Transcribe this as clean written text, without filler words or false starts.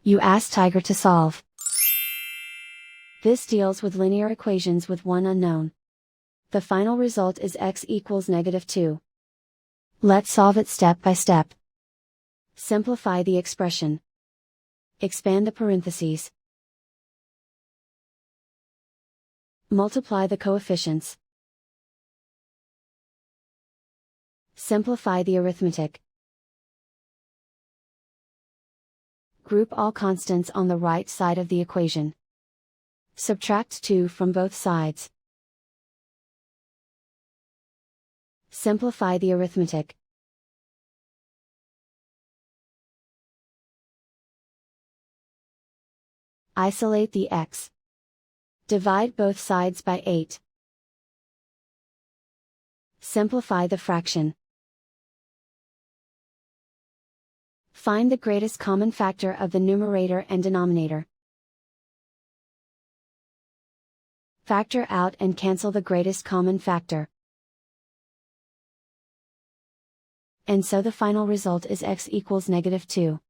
You ask Tiger to solve. This deals with linear equations with one unknown. The final result is x equals -2. Let's solve it step by step. Simplify the expression. Expand the parentheses. Multiply the coefficients. Simplify the arithmetic. Group all constants on the right side of the equation. Subtract 2 from both sides. Simplify the arithmetic. Isolate the x. Divide both sides by 8. Simplify the fraction. Find the greatest common factor of the numerator and denominator. Factor out and cancel the greatest common factor. And so the final result is x equals -2.